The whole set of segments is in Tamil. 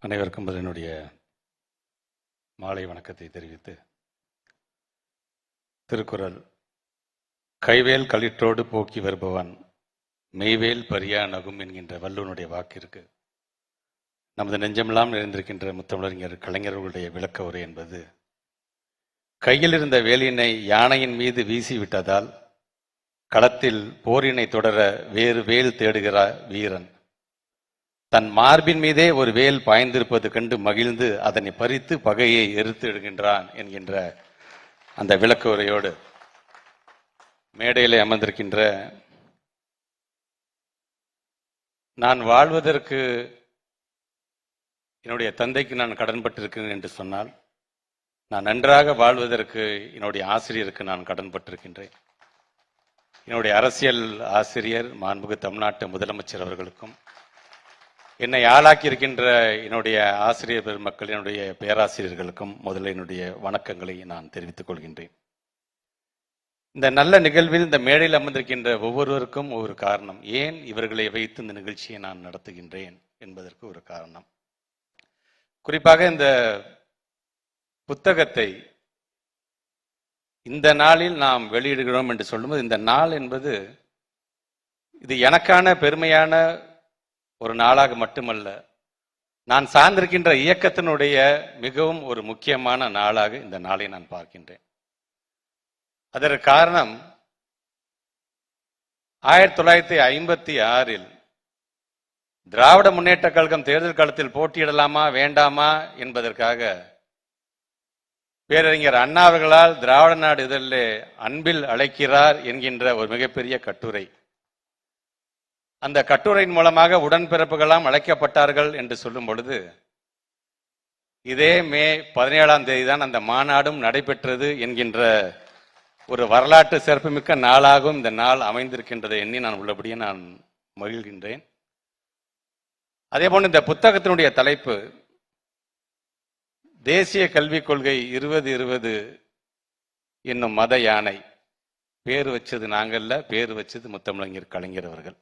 அனைவருக்கும் என்னுடைய மாலை வணக்கத்தை தெரிவித்து, திருக்குறள் கைவேல் களிற்றோடு போக்கி வருபவன் மெய்வேல் பரியா நகும் என்கின்ற வள்ளுவனுடைய வாக்கிற்கு நமது நெஞ்சமெல்லாம் நிறைந்திருக்கின்ற முத்தமிழறிஞர் கலைஞர்களுடைய விளக்க உரை என்பது, கையில் இருந்த வேலினை யானையின் மீது வீசிவிட்டதால் களத்தில் போரினை தொடர வேறு வேல் தேடுகிறார் வீரன், தன் மார்பின் மீதே ஒரு வேல் பாய்ந்திருப்பது கண்டு மகிழ்ந்து அதனை பறித்து பகையை எரித்து இடுகின்றான் என்கின்ற அந்த விளக்க உரையோடு மேடையிலே அமர்ந்திருக்கின்ற நான் வாழ்வதற்கு என்னுடைய தந்தைக்கு நான் கடன்பட்டிருக்கிறேன் என்று சொன்னால், நான் நன்றாக வாழ்வதற்கு என்னுடைய ஆசிரியருக்கு நான் கடன்பட்டிருக்கின்றேன். என்னுடைய அரசியல் ஆசிரியர் மாண்புமிகு தமிழ்நாட்டு முதலமைச்சர் அவர்களுக்கும், என்னை ஆளாக்கி இருக்கின்ற என்னுடைய ஆசிரியர் பெருமக்கள், என்னுடைய பேராசிரியர்களுக்கும் முதல்ல என்னுடைய வணக்கங்களை நான் தெரிவித்துக் கொள்கின்றேன். இந்த நல்ல நிகழ்வில் இந்த மேடையில் அமர்ந்திருக்கின்ற ஒவ்வொருவருக்கும் ஒரு காரணம், ஏன் இவர்களை வைத்து இந்த நிகழ்ச்சியை நான் நடத்துகின்றேன் என்பதற்கு ஒரு காரணம். குறிப்பாக இந்த புத்தகத்தை இந்த நாளில் நாம் வெளியிடுகிறோம் என்று சொல்லும்போது, இந்த நாள் என்பது இது எனக்கான பெருமையான ஒரு நாளாக மட்டுமல்ல, நான் சார்ந்திருக்கின்ற இயக்கத்தினுடைய மிகவும் ஒரு முக்கியமான நாளாக இந்த நாளை நான் பார்க்கின்றேன். அதற்கு காரணம், 1956 திராவிட முன்னேற்ற கழகம் தேர்தல் களத்தில் போட்டியிடலாமா வேண்டாமா என்பதற்காக பேரறிஞர் அண்ணா அவர்களால் திராவிட நாடு இதழிலே அன்பில் அழைக்கிறார் என்கின்ற ஒரு மிகப்பெரிய கட்டுரை, அந்த கட்டுரையின் மூலமாக உடன்பிறப்புகளாம் அழைக்கப்பட்டார்கள் என்று சொல்லும் பொழுது, இதே மே 17 தான் அந்த மாநாடும் நடைபெற்றது என்கின்ற ஒரு வரலாற்று சிறப்புமிக்க நாளாகவும் இந்த நாள் அமைந்திருக்கின்றதை எண்ணி நான் உள்ளபடியே நான் மகிழ்கின்றேன். அதேபோல் இந்த புத்தகத்தினுடைய தலைப்பு தேசிய கல்விக் கொள்கை 2020 என்னும் மத யானை. பேர் வச்சது நாங்கள்ல, பேர் வச்சது முத்தமிழறிஞர் கலைஞர் அவர்கள்.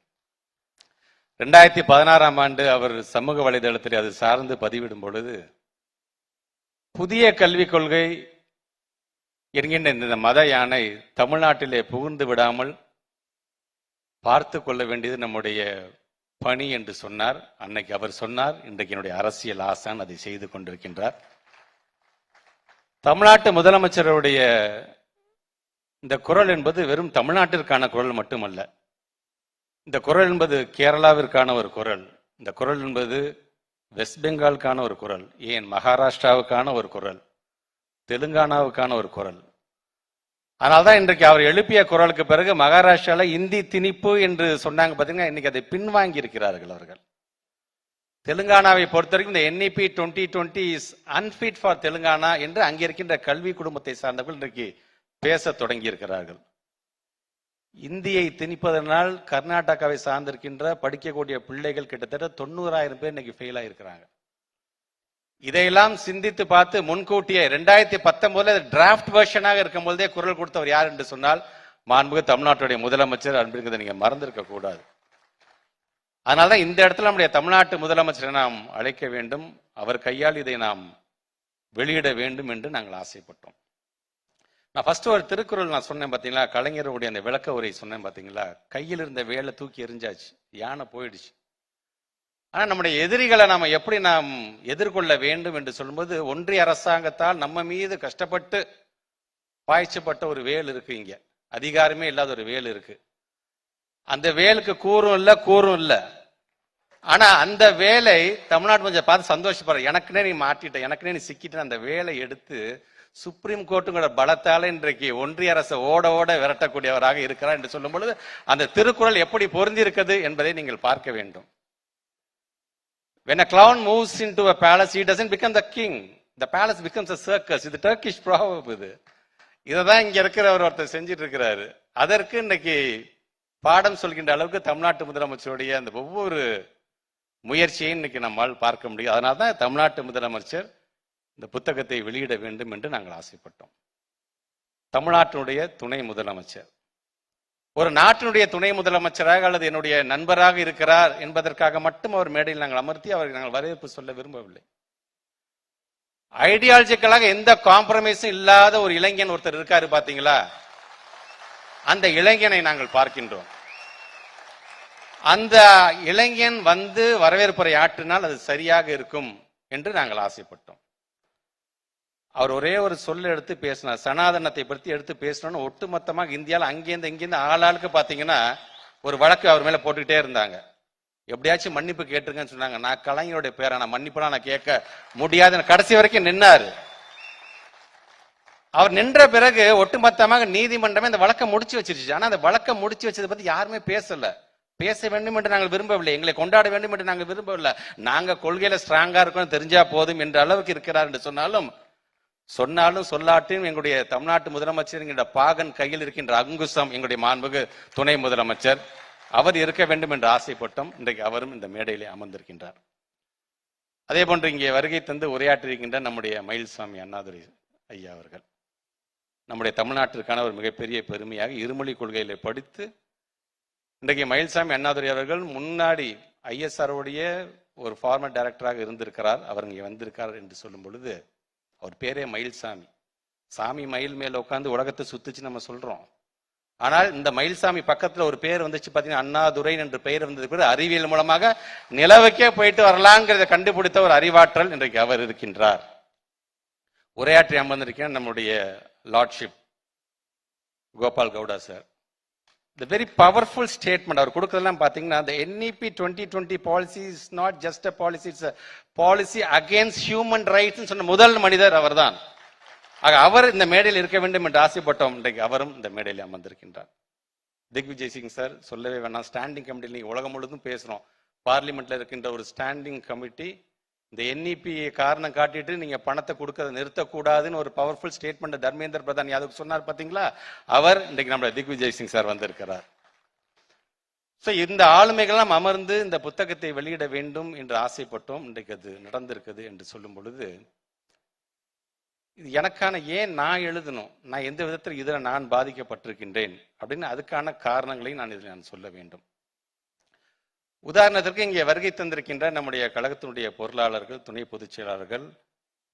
2016 அவர் சமூக வலைதளத்தில் அது சார்ந்து பதிவிடும் பொழுது, புதிய கல்விக் கொள்கை என்கின்ற இந்த மத யானை தமிழ்நாட்டிலே புகுந்து விடாமல் பார்த்து கொள்ள வேண்டியது நம்முடைய பணி என்று சொன்னார். அன்னைக்கு அவர் சொன்னார், இன்றைக்கு என்னுடைய அரசியல் ஆசான் அதை செய்து கொண்டிருக்கின்றார். தமிழ்நாட்டு முதலமைச்சருடைய இந்த குரல் என்பது வெறும் தமிழ்நாட்டிற்கான குரல் மட்டுமல்ல, இந்த குரல் என்பது கேரளாவிற்கான ஒரு குரல், இந்த குரல் என்பது வெஸ்ட் பெங்காலுக்கான ஒரு குரல், ஏன் மகாராஷ்டிராவுக்கான ஒரு குரல், தெலுங்கானாவுக்கான ஒரு குரல். அதனால்தான் இன்றைக்கு அவர் எழுப்பிய குரலுக்கு பிறகு மகாராஷ்டிராவில் இந்தி திணிப்பு என்று சொன்னாங்க பார்த்தீங்கன்னா, இன்னைக்கு அதை பின்வாங்கி இருக்கிறார்கள் அவர்கள். தெலுங்கானாவை பொறுத்தவரைக்கும் இந்த NEP 2020 is unfit for Telangana என்று அங்கே இருக்கின்ற கல்வி குடும்பத்தை சார்ந்தவர்கள் இன்றைக்கு பேச தொடங்கி இருக்கிறார்கள். இந்தியை திணிப்பதனால் கர்நாடகாவை சார்ந்திருக்கின்ற படிக்கக்கூடிய பிள்ளைகள் கிட்டத்தட்ட 90,000 பேர் இன்னைக்கு ஃபெயில் ஆயிருக்கிறாங்க. இதையெல்லாம் சிந்தித்து பார்த்து முன்கூட்டியே 2019 டிராஃப்ட் வெர்ஷனாக இருக்கும் போதே குரல் கொடுத்தவர் யார் என்று சொன்னால், மாண்புமிகு தமிழ்நாட்டுடைய முதலமைச்சர் அன்பிருக்கிறதை நீங்க மறந்திருக்க கூடாது. அதனால்தான் இந்த இடத்துல நம்முடைய தமிழ்நாட்டு முதலமைச்சரை நாம் அழைக்க வேண்டும், அவர் கையால் இதை நாம் வெளியிட வேண்டும் என்று நாங்கள் ஆசைப்பட்டோம். நான் ஃபர்ஸ்ட் ஒரு திருக்குறள் நான் சொன்னேன் பார்த்தீங்களா, கலைஞருடைய அந்த விளக்க உரை சொன்னேன் பார்த்தீங்களா, கையில் இருந்த வேலை தூக்கி எரிஞ்சாச்சு, யானை போயிடுச்சு. ஆனால் நம்முடைய எதிரிகளை நாம் எப்படி நாம் எதிர்கொள்ள வேண்டும் என்று சொல்லும்போது, ஒன்றிய அரசாங்கத்தால் நம்ம மீது கஷ்டப்பட்டு பாய்ச்சப்பட்ட ஒரு வேல் இருக்கு, இங்க அதிகாரமே இல்லாத ஒரு வேல் இருக்கு. அந்த வேலுக்கு கூறும் இல்லை கூறும் இல்லை. ஆனா அந்த வேலை தமிழ்நாட்டு கொஞ்சம் பார்த்து சந்தோஷப்படுற, எனக்குனே நீ மாட்டிட்ட, எனக்குனே நீ சிக்கிட்ட, அந்த வேலை எடுத்து சுப்ரீம் கோர்ட்டுங்கிற பலத்தால இன்றைக்கு ஒன்றிய அரசை ஓட ஓட விரட்டக்கூடியவராக இருக்கிறார் என்று சொல்லும் பொழுது, அந்த திருக்குறள் எப்படி பொருந்தி இருக்குது என்பதை நீங்கள் பார்க்க வேண்டும். When a clown moves into a palace, he doesn't become the king. The palace becomes a circus. இது Turkish proverb. இதைதான் இங்க இருக்கிறவர் ஒருத்தர் செஞ்சிட்டு இருக்கிறாரு. அதற்கு இன்னைக்கு பாடம் சொல்கின்ற அளவுக்கு தமிழ்நாட்டு முதலமைச்சருடைய அந்த ஒவ்வொரு முயற்சியை இன்னைக்கு நம்மால் பார்க்க முடியும். அதனால்தான் தமிழ்நாட்டு முதலமைச்சர் இந்த புத்தகத்தை வெளியிட வேண்டும் என்று நாங்கள் ஆசைப்பட்டோம். தமிழ்நாட்டினுடைய துணை முதலமைச்சர் ஒரு நாட்டினுடைய துணை முதலமைச்சராக அல்லது என்னுடைய நண்பராக இருக்கிறார் என்பதற்காக மட்டும் அவர் மேடையில் நாங்கள் அமர்த்தி அவருக்கு நாங்கள் வரவேற்பு சொல்ல விரும்பவில்லை. ஐடியாலஜிக்கலாக எந்த காம்ப்ரமைஸும் இல்லாத ஒரு இளைஞன் ஒருத்தர் இருக்காரு பாத்தீங்களா, அந்த இளைஞனை நாங்கள் பார்க்கின்றோம். அந்த இளைஞன் வந்து வரவேற்புரை ஆற்றினால் அது சரியாக இருக்கும் என்று நாங்கள் ஆசைப்பட்டோம். அவர் ஒரே ஒரு சொல்ல எடுத்து பேசினார், சனாதனத்தை பற்றி எடுத்து பேசணும்னு ஒட்டுமொத்தமாக இந்தியாவில் இங்கேருந்து ஆளாளுக்கு பாத்தீங்கன்னா ஒரு வழக்கு அவர் மேல போட்டுக்கிட்டே இருந்தாங்க. எப்படியாச்சும் மன்னிப்பு கேட்டுருங்கன்னு சொன்னாங்க. நான் கலைஞருடைய பேரை நான் மன்னிப்புலாம் நான் கேட்க முடியாதுன்னு கடைசி வரைக்கும் நின்னாரு. அவர் நின்ற பிறகு ஒட்டுமொத்தமாக நீதிமன்றமே அந்த வழக்கை முடிச்சு வச்சிருச்சு. ஆனா அந்த வழக்கை முடிச்சு வச்சதை பத்தி யாருமே பேசல. பேச வேண்டும் என்று நாங்கள் விரும்பவில்லை, எங்களை கொண்டாட வேண்டும் என்று நாங்கள் விரும்பவில்லை. நாங்க கொள்கையில ஸ்ட்ராங்கா இருக்கோம் தெரிஞ்சா போதும் என்ற அளவுக்கு இருக்கிறார் என்று சொன்னாலும் சொல்லாட்டும் எங்களுடைய தமிழ்நாட்டு முதலமைச்சர் என்கிற பாகன் கையில் இருக்கின்ற அங்குசம் எங்களுடைய மாண்புக்கு துணை முதலமைச்சர் அவர் இருக்க வேண்டும் என்று ஆசைப்பட்டோம். இன்றைக்கு அவரும் இந்த மேடையிலே அமர்ந்திருக்கின்றார். அதே போன்று இங்கே வருகை தந்து உரையாற்றிருக்கின்ற நம்முடைய மயில்சாமி அண்ணாதுரை ஐயா அவர்கள் நம்முடைய தமிழ்நாட்டிற்கான ஒரு மிகப்பெரிய பெருமையாக இருமொழி கொள்கையில படித்து இன்றைக்கு மயில்சாமி அண்ணாதுரை அவர்கள் முன்னாடி ஐஎஸ்ஆர்ஓடைய ஒரு ஃபார்மர் டைரக்டராக இருந்திருக்கிறார். அவர் இங்கே வந்திருக்கார் என்று சொல்லும் பொழுது அவர் பேரே மயில்சாமி. சாமி மயில் மேல உட்காந்து உலகத்தை சுத்துச்சு நம்ம சொல்றோம். ஆனால் இந்த மயில்சாமி பக்கத்துல ஒரு பேர் வந்துச்சு பாத்தீங்கன்னா அண்ணாதுரை என்ற பெயர் வந்தது கூட அறிவியல் மூலமாக நிலவுக்கே போயிட்டு வரலாங்கிறத கண்டுபிடித்த ஒரு அறிவாற்றல் இன்றைக்கு அவர் இருக்கின்றார். உரையாற்றி அமர்ந்திருக்கிறார் நம்முடைய lordship Gopal Gowda sir. The very powerful statement அவர் கொடுக்கிறதெல்லாம் பாத்தீங்கன்னா the NEP 2020 policy is not just a policy, it's a policy against human rights சொன்ன முதல் மனிதர் அவர்தான். அவர் இந்த மேடையில் இருக்க வேண்டும் என்று ஆசைப்பட்டோம். இன்றைக்கு அவரும் இந்த மேடையில் அமர்ந்திருக்கின்றார். திக்விஜய் சிங் சார் சொல்லவே வேணாம். ஸ்டாண்டிங் கமிட்டியில் நீங்க உலகம் முழுவதும் பேசுறோம். பார்லிமெண்ட்ல இருக்கின்ற ஒரு ஸ்டாண்டிங் கமிட்டி இந்த NEP காரணம் காட்டிட்டு நீங்க பணத்தை கொடுக்கறத நிறுத்தக்கூடாதுன்னு ஒரு பவர்ஃபுல் ஸ்டேட்மெண்ட் தர்மேந்திர பிரதான் யாதவ் சொன்னார் பாத்தீங்களா, அவர் இன்றைக்கு நம்மளோட திக்விஜய் சிங் சார் வந்திருக்கிறார். இந்த ஆளுமைகள்லாம் அமர்ந்து இந்த புத்தகத்தை வெளியிட வேண்டும் என்று ஆசைப்பட்டோம். இன்றைக்கு அது நடந்திருக்குது என்று சொல்லும் பொழுது இது எனக்கான ஏன் நான் எழுதணும், நான் எந்த விதத்தில் இதில் நான் பாதிக்கப்பட்டிருக்கின்றேன் அப்படின்னு அதுக்கான காரணங்களை நான் இதில் நான் சொல்ல வேண்டும். உதாரணத்திற்கு இங்கே வருகை தந்திருக்கின்ற நம்முடைய கழகத்தினுடைய பொருளாளர்கள், துணை பொதுச் செயலாளர்கள்,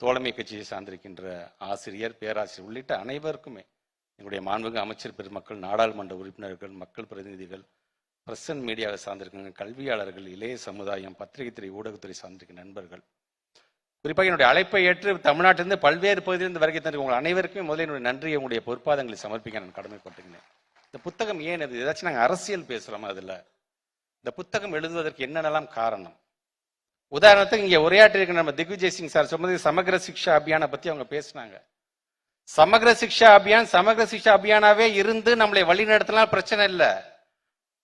தோழமை கட்சியை சார்ந்திருக்கின்ற ஆசிரியர், பேராசிரியர் உள்ளிட்ட அனைவருக்குமே எங்களுடைய மாண்புமிகு அமைச்சர் பெருமக்கள், நாடாளுமன்ற உறுப்பினர்கள், மக்கள் பிரதிநிதிகள், பிரஸ் அண்ட் மீடியாவை சார்ந்திருக்கின்ற கல்வியாளர்கள், இளைய சமுதாயம், பத்திரிகை துறை, ஊடகத்துறை சார்ந்திருக்கின்ற நண்பர்கள், குறிப்பாக என்னுடைய அழைப்பை ஏற்று தமிழ்நாட்டிலிருந்து பல்வேறு பகுதியிலிருந்து வருகை தந்து உங்கள் அனைவருக்குமே முதலில் என்னுடைய நன்றியை உங்களுடைய பொறுப்பாதங்களை சமர்ப்பிக்க நான் கடமைப்பட்டுகிறேன். இந்த புத்தகம் ஏன் அது ஏதாச்சும் நாங்கள் அரசியல் பேசுறோமா? அதுல இந்த புத்தகம் எழுதுவதற்கு என்னென்னலாம் காரணம்? உதாரணத்துக்கு இங்கே உரையாற்றிருக்கிற நம்ம திக்விஜய் சிங் சார் சொன்னது சமக்ர சிக்ஷா அபியானை பத்தி அவங்க பேசினாங்க. சமக்ர சிக்ஷா அபியானாவே இருந்து நம்மளை வழி நடத்தினால் பிரச்சனை இல்லை.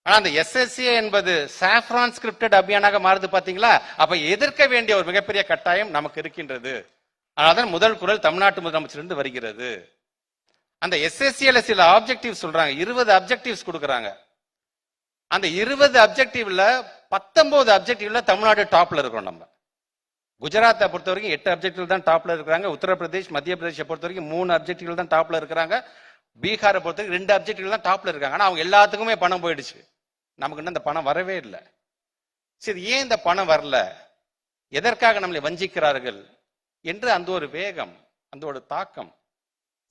ஆனா அந்த SSA என்பது சாஃப்ரான் ஸ்கிரிப்டட் அபியானாக மாறுது பாத்தீங்களா? அப்ப எதிர்க்க வேண்டிய ஒரு மிகப்பெரிய கட்டாயம் நமக்கு இருக்கின்றது. அதனால்தான் முதல் குரல் தமிழ்நாட்டு முதலமைச்சரிலிருந்து வருகிறது. அந்த SSCல சில ஆப்ஜெக்டிவ் சொல்றாங்க, 20 அப்ஜெக்டிவ்ஸ் கொடுக்குறாங்க. அந்த 20 அப்ஜெக்டிவ்ல 19 அப்ஜெக்டிவ்ல தமிழ்நாடு டாப்ல இருக்கிறோம். நம்ம குஜராத்தை பொறுத்த வரைக்கும் 8 அப்ஜெக்டிவ் தான் டாப்ல இருக்கிறாங்க. உத்தரப்பிரதேஷ், மத்திய பிரதேசை பொறுத்த வரைக்கும் 3 அப்ஜெக்டிவ் தான் டாப்ல இருக்கிறாங்க. பீகாரை பொறுத்த வரைக்கும் 2 அப்ஜெக்டிவ் தான் டாப்ல இருக்காங்க. ஆனா அவங்க எல்லாத்துக்குமே பணம் போயிடுச்சு. நமக்கு இன்னும் அந்த பணம் வரவே இல்லை. சரி, ஏன் இந்த பணம் வரல, எதற்காக நம்மளை வஞ்சிக்கிறார்கள் என்று அந்த ஒரு வேகம், அந்த ஒரு தாக்கம்.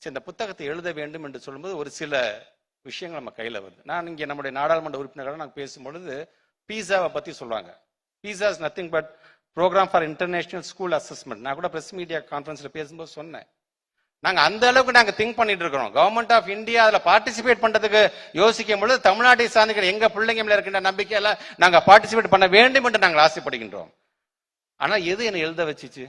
சரி, இந்த புத்தகத்தை எழுத வேண்டும் என்று சொல்லும்போது ஒரு சில விஷயங்கள் நம்ம கையில வருது. நான் இங்கே நம்முடைய நாடாளுமன்ற உறுப்பினர்கள் நாங்கள் பேசும்பொழுது பீஸாவை பத்தி சொல்லுவாங்க. PISA is nothing but programme for international school assessment. நான் கூட பிரஸ் மீடியா கான்ஃபரன்ஸ்ல பேசும்போது சொன்னேன், நாங்க அந்த அளவுக்கு நாங்க திங்க் பண்ணிட்டு இருக்கிறோம். கவர்மெண்ட் ஆஃப் இந்தியா அதுல பார்ட்டிசிபேட் பண்றதுக்கு யோசிக்கும் பொழுது தமிழ்நாட்டை சார்ந்த எங்க பிள்ளைங்க மேல இருக்கின்ற நம்பிக்கையில நாங்க பார்ட்டிசிபேட் பண்ண வேண்டும் என்று நாங்கள் ஆசைப்படுகின்றோம். ஆனா எது என்ன எழுத வச்சிச்சு?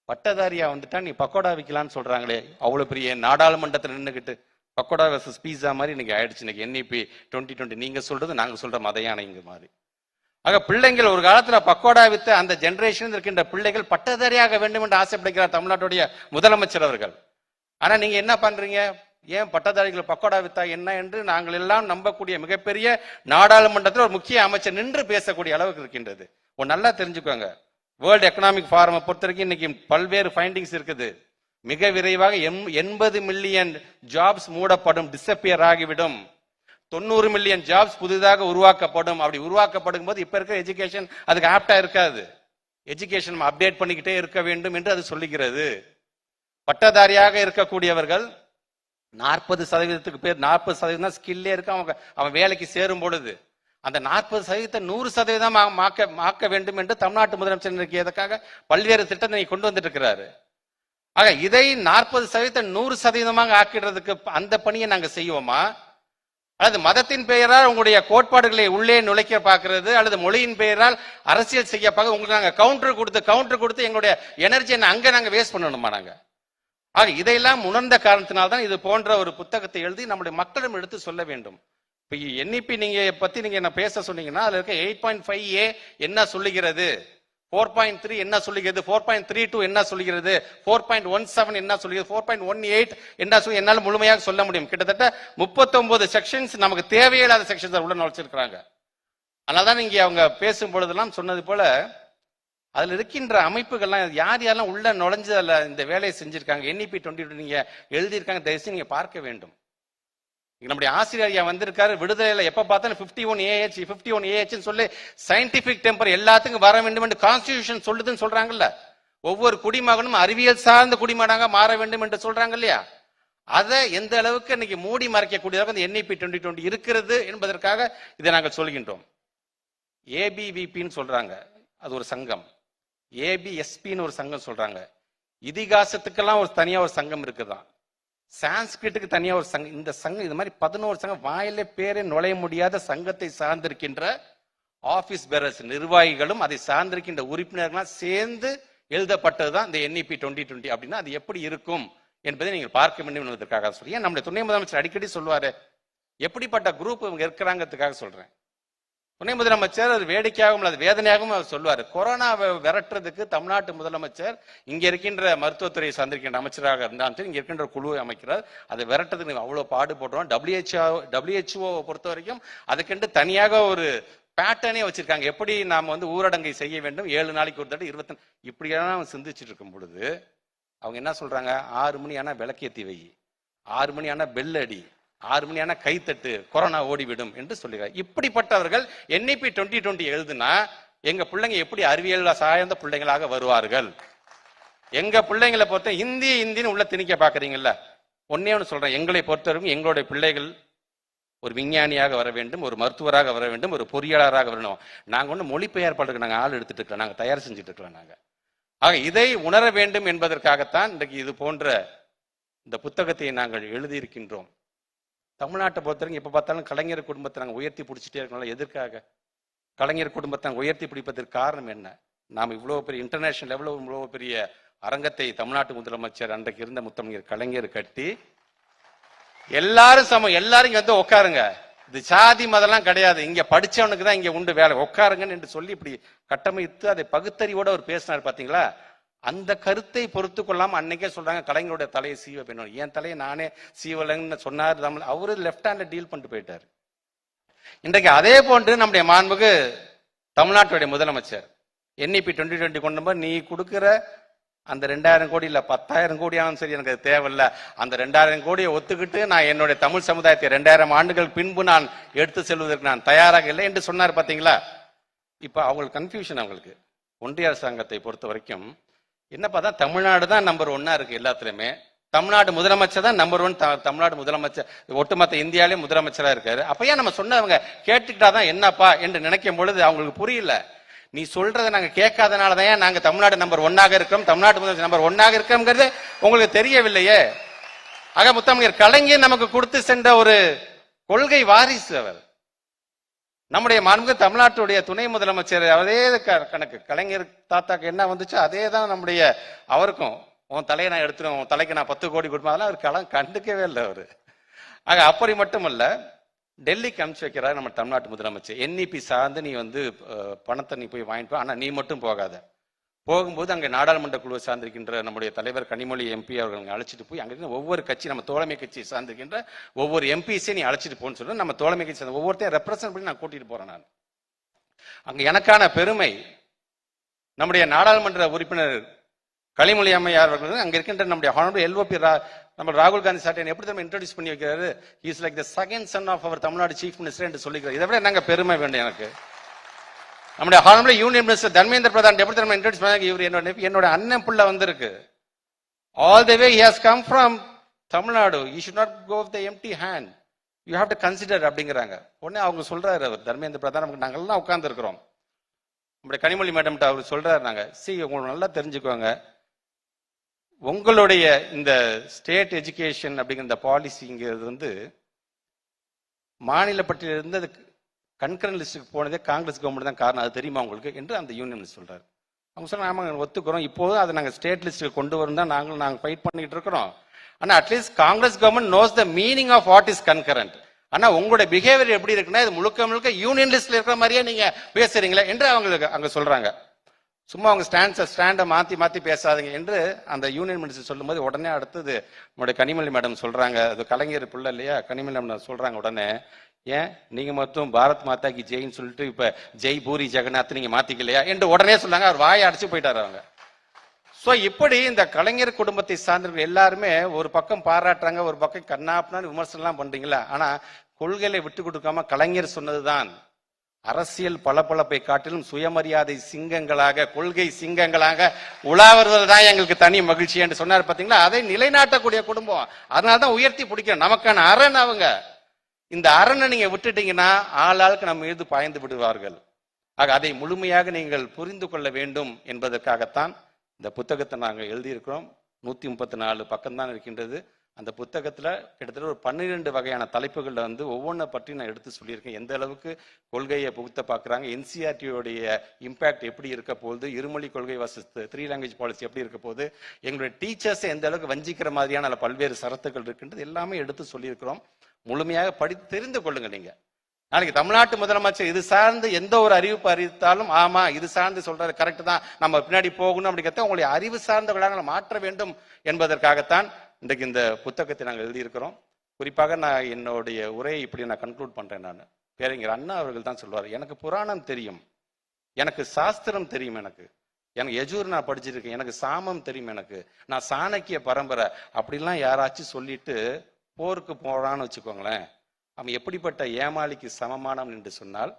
பட்டதாரியா வந்துட்டா நீ பக்கோடா விற்கலான்னு சொல்றாங்களே, அவ்வளவு பெரிய நாடாளுமன்றத்தில் நின்றுகிட்டு பக்கோடா வெர்சஸ் பீஸா மாதிரி இன்னைக்கு ஆயிடுச்சு. இன்னைக்கு NEP 2020 நீங்க சொல்றது நாங்க சொல்ற மதையானைங்க மாதிரி. ஆக பிள்ளைங்கள் ஒரு காலத்துல பக்கோடா வித்த அந்த ஜெனரேஷன் இருக்கின்ற பிள்ளைகள் பட்டதாரியாக வேண்டும் என்று ஆசைப்படுகிறார் தமிழ்நாட்டுடைய முதலமைச்சர் அவர்கள். ஆனா நீங்க என்ன பண்றீங்க? ஏன் பட்டதாரிகள் பக்கோடா வித்தா என்ன என்று நாங்கள் எல்லாம் நம்பக்கூடிய மிகப்பெரிய நாடாளுமன்றத்தில் ஒரு முக்கிய அமைச்சர் நின்று பேசக்கூடிய அளவுக்கு இருக்கின்றது. நல்லா தெரிஞ்சுக்கோங்க, வேர்ல்டு எக்கனாமிக் ஃபாரமை பொறுத்த வரைக்கும் இன்னைக்கு பல்வேறு ஃபைண்டிங்ஸ் இருக்குது. மிக விரைவாக 80 மில்லியன் ஜாப்ஸ் மூடப்படும், டிஸப்பியர் ஆகிவிடும். 90 மில்லியன் ஜாப்ஸ் புதிதாக உருவாக்கப்படும். அப்படி உருவாக்கப்படும் போது இப்ப இருக்கிற எஜுகேஷன் அதுக்கு ஆப்டா இருக்காது. எஜுகேஷன் அப்டேட் பண்ணிக்கிட்டே இருக்க வேண்டும் என்று அது சொல்லுகிறது. பட்டதாரியாக இருக்கக்கூடியவர்கள் 40% பேர் 40% தான் ஸ்கில்லே இருக்கு. அவன் வேலைக்கு சேரும் பொழுது அந்த 40% 100% ஆக்க வேண்டும் என்று தமிழ்நாட்டு முதலமைச்சர் எதற்காக பல்வேறு திட்டத்தை கொண்டு வந்துட்டு இருக்கிறாரு. ஆக இதை 40% 100% ஆக்கிடுறதுக்கு அந்த பணியை நாங்க செய்வோமா, அல்லது மதத்தின் பெயரால் உங்களுடைய கோட்பாடுகளை உள்ளே நுழைக்க பார்க்கிறது, அல்லது மொழியின் பெயரால் அரசியல் செய்ய பார்க்க உங்களுக்கு நாங்க கவுண்டர் கொடுத்து எங்களுடைய எனர்ஜியை அங்க நாங்க வேஸ்ட் பண்ணணுமா நாங்க? ஆக இதையெல்லாம் உணர்ந்த காரணத்தினால்தான் இது போன்ற ஒரு புத்தகத்தை எழுதி நம்முடைய மக்களிடம் எடுத்து சொல்ல வேண்டும். இப்ப என்இபி நீங்க பத்தி நீங்க என்ன பேச சொன்னீங்கன்னா அதுல இருக்க 8.5A என்ன சொல்லுகிறது, 4.3 என்ன சொல்லுகிறது, 4.32 என்ன சொல்லுகிறது, 4.17 என்ன சொல்லுகிறது, 4.18 என்ன சொல்லி என்னால் முழுமையாக சொல்ல முடியும். கிட்டத்தட்ட 39 செக்ஷன்ஸ் நமக்கு தேவையில்லாத செக்ஷன்ஸ் உள்ள நுழைச்சிருக்கிறாங்க. அதனால்தான் நீங்க அவங்க பேசும் பொழுதெல்லாம் சொன்னது போல அதுல இருக்கின்ற அமைப்புகள்லாம் யார் யாரெல்லாம் உள்ள நுழைஞ்சு அதுல இந்த வேலையை செஞ்சிருக்காங்க, என்இபி 2020 நீங்க எழுதியிருக்காங்க, தயவுசெய்து நீங்க பார்க்க வேண்டும். நம்முடைய ஆசிரியர் வந்திருக்காரு, விடுதலையில எப்ப பார்த்தாலும் 51AH சொல்லி சயின்டிபிக் டெம்பர் எல்லாத்துக்கும் வர வேண்டும் என்று கான்ஸ்டிடியூஷன் சொல்லுதுன்னு சொல்றாங்கல்ல. ஒவ்வொரு குடிமகனும் அறிவியல் சார்ந்த குடிமகனாக மாற வேண்டும் என்று சொல்றாங்க இல்லையா? அதை எந்த அளவுக்கு இன்னைக்கு மூடி மறைக்கக்கூடியதாக இந்த என்இபி 2020 இருக்கிறது என்பதற்காக இதை நாங்கள் சொல்கின்றோம். ஏபிவிபின்னு சொல்றாங்க, அது ஒரு சங்கம். ஏபிஎஸ்பின்னு ஒரு சங்கம் சொல்றாங்க. இதிகாசத்துக்கெல்லாம் ஒரு தனியா ஒரு சங்கம் இருக்குதான், சான்ஸ்கிரிட்டுக்கு தனியா ஒரு சங்கம். இந்த சங்கம் இது மாதிரி 11 சங்கம் வாயிலே பேரே நுழைய முடியாத சங்கத்தை சார்ந்திருக்கின்ற ஆபீஸ் பேரர்ஸ் நிர்வாகிகளும் அதை சார்ந்திருக்கின்ற உறுப்பினர்களும் சேர்ந்து எழுதப்பட்டதுதான் இந்த என்இபி 2020. அப்படின்னா அது எப்படி இருக்கும் என்பதை நீங்கள் பார்க்க வேண்டும் என்பதற்காக சொல்லி நம்முடைய துணை முதலமைச்சர் அடிக்கடி சொல்லுவாரு, எப்படிப்பட்ட குரூப் இவங்க இருக்கிறாங்கிறதுக்காக சொல்றேன். துணை முதலமைச்சர் அது வேடிக்கையாகவும் அது வேதனையாகவும் அவர் சொல்லுவார். கொரோனாவை விரட்டுறதுக்கு தமிழ்நாட்டு முதலமைச்சர் இங்க இருக்கின்ற மருத்துவத்துறையை சார்ந்திருக்கின்ற அமைச்சராக இருந்தாலும் சரி, இங்க இருக்கின்ற குழுவை அமைக்கிறார். அதை விரட்டுறதுக்கு அவ்வளவு பாடுபடுறோம். WHO பொறுத்த வரைக்கும் அதுக்கென்று தனியாக ஒரு பேட்டர்னே வச்சிருக்காங்க, எப்படி நாம ஊரடங்கை செய்ய வேண்டும், 7 நாளைக்கு ஒரு தடவை 20 இப்படியெல்லாம் சிந்திச்சுட்டு இருக்கும் பொழுது அவங்க என்ன சொல்றாங்க, 6 மணி ஆனா விளக்கேத்தி வை, 6 மணி ஆனா பெல் அடி, 6 மணி ஆனா கைத்தட்டு, கொரோனா ஓடிவிடும் என்று சொல்லுகிறார். இப்படிப்பட்டவர்கள் என்இபி 2020 எழுதுனா எங்க பிள்ளைங்க எப்படி அறிவியல் சார்ந்த பிள்ளைங்களாக வருவார்கள்? எங்க பிள்ளைங்களை பொறுத்த இந்தின்னு உள்ள திணிக்க பாக்குறீங்கல்ல. ஒன்னே ஒன்று சொல்றேன், எங்களை பொறுத்தவரைக்கும் எங்களுடைய பிள்ளைகள் ஒரு விஞ்ஞானியாக வர வேண்டும், ஒரு மருத்துவராக வர வேண்டும், ஒரு பொறியாளராக வரணும். நாங்க மொழிபெயர்ப்பாளருக்கு நாங்க ஆள் எடுத்துட்டு இருக்கலாம், நாங்க தயார் செஞ்சுட்டு இருக்கலாம் நாங்க. ஆக இதை உணர வேண்டும் என்பதற்காகத்தான் இன்றைக்கு இது போன்ற இந்த புத்தகத்தை நாங்கள் எழுதியிருக்கின்றோம். தமிழ்நாட்டை பொறுத்தவரைக்கும் எப்ப பார்த்தாலும் கலைஞர் குடும்பத்தை நாங்கள் உயர்த்தி பிடிச்சிட்டே இருக்கோம்ல. எதற்காக கலைஞர் குடும்பத்தை நாங்கள் உயர்த்தி பிடிப்பதற்கு காரணம் என்ன? நாம் இவ்வளவு பெரிய இன்டர்நேஷனல் லெவலில் இவ்வளவு பெரிய அரங்கத்தை தமிழ்நாட்டு முதலமைச்சர் அன்றைக்கு இருந்த முத்தமிழர் கலைஞர் கட்டி எல்லாரும் சமம், எல்லாரும் இங்க உட்காருங்க, இது சாதி மதம்லாம் கிடையாது, இங்க படிச்சவனுக்கு தான் இங்க உண்டு வேலை, உட்காருங்கன்னு என்று சொல்லி இப்படி கட்டமைத்து அதை பகுத்தறிவோட அவர் பேசினார். பாத்தீங்களா? அந்த கருத்தை பொறுத்து கொள்ளாம அன்னைக்கே சொல்றாங்க கலைஞருடைய தலையை சீவ வேணும். என் தலையை நானே சீவலன்னு சொன்னார். அவரு லெப்ட் ஹேண்ட்ல டீல் பண்ணிட்டு போயிட்டாரு. இன்றைக்கு அதே போன்று நம்முடைய மாண்புக்கு தமிழ்நாட்டுடைய முதலமைச்சர் என்இபி 2020 கொண்டு போய் நீ கொடுக்கிற அந்த 2000 கோடி இல்ல 10,000 கோடி ஆனாலும் சரி எனக்கு அது தேவையில்லை, அந்த 2000 கோடியை ஒத்துக்கிட்டு நான் என்னுடைய தமிழ் சமுதாயத்தை 2000 ஆண்டுகள் பின்பு நான் எடுத்து செல்வதற்கு நான் தயாராக இல்லை என்று சொன்னார். பாத்தீங்களா? இப்ப அவங்களுக்கு கன்ஃபியூஷன். அவங்களுக்கு ஒன்றிய அரசாங்கத்தை பொறுத்த வரைக்கும் என்னப்பா தான் தமிழ்நாடு தான் நம்பர் 1 இருக்கு எல்லாத்துலயுமே. தமிழ்நாடு முதலமைச்சர் தான் நம்பர் 1. தமிழ்நாடு முதலமைச்சர் ஒட்டுமொத்த இந்தியாவிலே முதலமைச்சரா இருக்காரு. அப்பயே நம்ம சொன்னவங்க கேட்டுக்கிட்டாதான் என்னப்பா என்று நினைக்கும் பொழுது அவங்களுக்கு புரியல. நீ சொல்றதை நாங்க கேட்காதனாலதான் நாங்க தமிழ்நாடு நம்பர் 1 இருக்கிறோம், தமிழ்நாடு முதலமைச்சர் நம்பர் 1 இருக்கிறோம்ங்கிறது உங்களுக்கு தெரியவில்லையே. ஆக முத்தமிழர் கலைஞர் நமக்கு கொடுத்து சென்ற ஒரு கொள்கை வாரிசு அவர். நம்முடைய மாண்புமிகு தமிழ்நாட்டுடைய துணை முதலமைச்சர் அதே கணக்கு. கலைஞர் தாத்தாக்கு என்ன வந்துச்சோ அதே தான் நம்முடைய அவருக்கும். உன் தலையை நான் எடுத்துருவேன், உன் தலைக்கு நான் 10 கோடி கொடுப்பேன், அதெல்லாம் அவர் கண்டுக்கவே இல்லை அவரு. ஆக அப்படி மட்டுமல்ல, டெல்லிக்கு அனுப்பிச்சு வைக்கிறார் நம்ம தமிழ்நாட்டு முதலமைச்சர். என்இபி சார்ந்து நீ பணத்தை நீ போய் வாங்கிட்டு, ஆனா நீ மட்டும் போகாத. போகும்போது அங்கே நாடாளுமன்ற குழுவை சார்ந்திருக்கின்ற நம்முடைய தலைவர் கனிமொழி எம்பி அவர்கள் அழைச்சிட்டு போய் அங்கே ஒவ்வொரு கட்சி, நம்ம தோழமை கட்சியை சார்ந்திருக்கின்ற ஒவ்வொரு எம்பிஸையும் நீ அழைச்சிட்டு போன்னு சொல்லி நம்ம தோழமை கட்சி சார்ந்த ஒவ்வொருத்தையும் ரெப்ரசன்ட் பண்ணி நான் கூட்டிட்டு போறேன். நான் அங்க எனக்கான பெருமை, நம்முடைய நாடாளுமன்ற உறுப்பினர் கனிமொழி அம்மையார் அவர்கள் அங்க இருக்கின்ற நம்முடைய ஹானரபிள் எல்ஓபி நம்ம ராகுல் காந்தி சாட்டை எப்படி நம்ம இன்ட்ரோடியூஸ் பண்ணி வைக்கிறாரு, is like the second son of our Tamil Nadu chief minister என்று சொல்லிக்கிறார். இதை விட என்னங்க பெருமை வேண்டும் எனக்கு. நம்முடைய honourable union minister Dharmendra Pradhan எப்படி நம்ம இன்ட்ரோடியூஸ் பண்ணாங்க, இவர் என்னோட அண்ணன் புள்ள வந்திருக்கு. All the way he has come from Tamil Nadu, you should not go with the empty hand, you have to consider அப்படிங்கிறாங்க. உடனே அவங்க சொல்றாரு, அவர் தர்மேந்திர பிரதான், நமக்கு நாங்கெல்லாம் உட்கார்ந்து இருக்கிறோம், நம்முடைய கனிமொழி மேடம் அவர் சொல்றாரு, நாங்க உங்களுக்கு நல்லா தெரிஞ்சுக்கோங்க, உங்களுடைய இந்த ஸ்டேட் எஜுகேஷன் அப்படிங்கிற இந்த பாலிசிங்கிறது வந்து மாநில பட்டியலிருந்து அது கன்கரண்ட் லிஸ்ட்டுக்கு போனதே காங்கிரஸ் கவர்மெண்ட் தான் காரணம், அது தெரியுமா உங்களுக்கு என்று அந்த யூனியன் மினிஸ்டர் சொல்றாரு. அவங்க சொன்னா ஆமாங்க ஒத்துக்கிறோம், இப்போது அதை நாங்கள் ஸ்டேட் லிஸ்ட்டுக்கு கொண்டு வரும் தான் நாங்கள் ஃபைட் பண்ணிட்டு இருக்கிறோம். ஆனால் at least Congress government knows the meaning of what is concurrent. ஆனா உங்களுடைய பிஹேவியர் எப்படி இருக்குன்னா இது முழுக்க முழுக்க யூனியன் லிஸ்ட்ல இருக்கிற மாதிரியே நீங்க பேசுறீங்களே என்று அவங்களுக்கு அங்க சொல்றாங்க. சும்மா அவங்க ஸ்டாண்டை மாத்தி பேசாதீங்க என்று அந்த யூனியன் மினிஸ்டர் சொல்லும் போது உடனே அடுத்தது நம்முடைய கனிமொழி மேடம் சொல்றாங்க, அது கலைஞர் பிள்ளை இல்லையா, கனிமொழி மேடம் சொல்றாங்க உடனே, ஏன் நீங்க மட்டும் பாரத் மாதா கி ஜெயின்னு சொல்லிட்டு இப்ப ஜெய் பூரி ஜெகநாத் நீங்க மாத்திக்கலையா என்று உடனே சொன்னாங்க. அவர் வாயை அடிச்சு போயிட்டாரு அவங்க. சோ இப்படி இந்த கலைஞர் குடும்பத்தை சார்ந்தவர்கள் எல்லாருமே ஒரு பக்கம் பாராட்டுறாங்க, ஒரு பக்கம் கண்ணாப்புனா விமர்சனம் எல்லாம் பண்றீங்களா, ஆனா கொள்கைகளை விட்டு கொடுக்காம கலைஞர் சொன்னதுதான் அரசியல் பளபளப்பை காட்டிலும் சுயமரியாதை சிங்கங்களாக, கொள்கை சிங்கங்களாக உலா வருவதுதான் எங்களுக்கு தனி மகிழ்ச்சி என்று சொன்னார். பாத்தீங்களா, அதை நிலைநாட்டக்கூடிய குடும்பம், அதனாலதான் உயர்த்தி பிடிக்கணும். நமக்கான அரண் அவங்க. இந்த அரணை நீங்க விட்டுட்டீங்கன்னா ஆளாளுக்கு நம்ம மீது பாய்ந்து விடுவார்கள். ஆக அதை முழுமையாக நீங்கள் புரிந்து கொள்ள வேண்டும் என்பதற்காகத்தான் இந்த புத்தகத்தை நாங்கள் எழுதியிருக்கிறோம். 134 பக்கம் தான் இருக்கின்றது. அந்த புத்தகத்துல கிட்டத்தட்ட ஒரு 12 வகையான தலைப்புகள்ல வந்து ஒவ்வொன்றை பற்றி நான் எடுத்து சொல்லியிருக்கேன். எந்த அளவுக்கு கொள்கையை புகுத்த பார்க்குறாங்க, என்சிஆர்டியோடைய இம்பாக்ட் எப்படி இருக்க போகுது, இருமொழி கொள்கை வர்சஸ் 3 லாங்குவேஜ் பாலிசி எப்படி இருக்க போகுது, எங்களுடைய டீச்சர்ஸை எந்த அளவுக்கு வஞ்சிக்கிற மாதிரியான பல்வேறு சரத்துக்கள் இருக்கின்றது எல்லாமே எடுத்து சொல்லியிருக்கிறோம். முழுமையாக படித்து தெரிந்து கொள்ளுங்க. நீங்க நாளைக்கு தமிழ்நாட்டு முதலமைச்சர் இது சார்ந்து எந்த ஒரு அறிவிப்பு அறிவித்தாலும் ஆமா இது சார்ந்து சொல்றது கரெக்ட் தான், நம்ம பின்னாடி போகணும் அப்படிங்கிறத உங்களுடைய அறிவு சார்ந்தவர்களாக மாற்ற வேண்டும் என்பதற்காகத்தான் இன்றைக்கு இந்த புத்தகத்தை நாங்கள் எழுதியிருக்கிறோம். குறிப்பாக நான் என்னுடைய உரையை இப்படி நான் கன்க்ளூட் பண்றேன். நான் பேரறிஞர் அண்ணா அவர்கள் தான் சொல்வார், எனக்கு புராணம் தெரியும், எனக்கு சாஸ்திரம் தெரியும், எனக்கு யஜூர் நான் படிச்சிருக்கேன், எனக்கு சாமம் தெரியும், எனக்கு நான் சாணக்கிய பரம்பரை அப்படிலாம் யாராச்சும் சொல்லிட்டு போருக்கு போறான்னு வச்சுக்கோங்களேன், அவன் எப்படிப்பட்ட ஏமாளிக்கு சமமானவன் என்று சொன்னால்,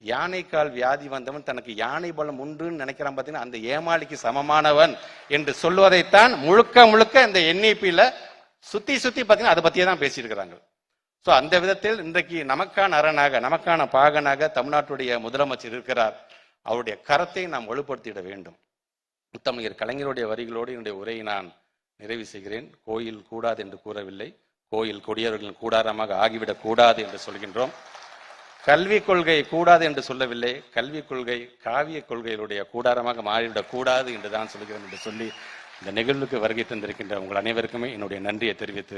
யானைக்கால் வியாதி வந்தவன் தனக்கு யானை பலம் உண்டுன்னு நினைக்கிறான் பார்த்தீங்கன்னா, அந்த ஏமாளிக்கு சமமானவன் என்று சொல்வதைத்தான் முழுக்க முழுக்க இந்த என்இபியில சுத்தி பார்த்தீங்கன்னா அதை பத்தியே தான் பேசியிருக்கிறாங்க. ஸோ அந்த விதத்தில் இன்றைக்கு நமக்கான அரணாக, நமக்கான பாகனாக தமிழ்நாட்டுடைய முதலமைச்சர் இருக்கிறார். அவருடைய கரத்தை நாம் வலுப்படுத்திட வேண்டும். முத்தமிழர் கலைஞருடைய வரிகளோடு என்னுடைய உரையை நான் நிறைவு செய்கிறேன். கோயில் கூடாது என்று கூறவில்லை, கோயில் கொடியவர்களின் கூடாரமாக ஆகிவிடக் கூடாது என்று சொல்கின்றோம். கல்விக் கொள்கை கூடாது என்று சொல்லவில்லை, கல்விக் கொள்கை காவிய கொள்கைகளுடைய கூடாரமாக மாறிவிடக் கூடாது என்று தான் சொல்கிறேன் என்று சொல்லி இந்த நிகழ்வுக்கு வருகை தந்திருக்கின்ற உங்கள் அனைவருக்குமே என்னுடைய நன்றியை தெரிவித்து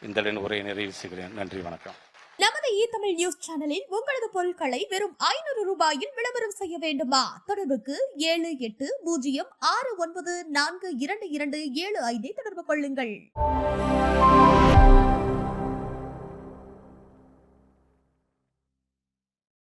இந்த உரையை நிறைவு செய்கிறேன். நன்றி, வணக்கம். நமது இ-தமிழ் நியூஸ் சேனலில் உங்களது பொருட்களை வெறும் 500 ரூபாயில் விளம்பரம் செய்ய வேண்டுமா? தொடர்புக்கு 7806942275 தொடர்பு கொள்ளுங்கள்.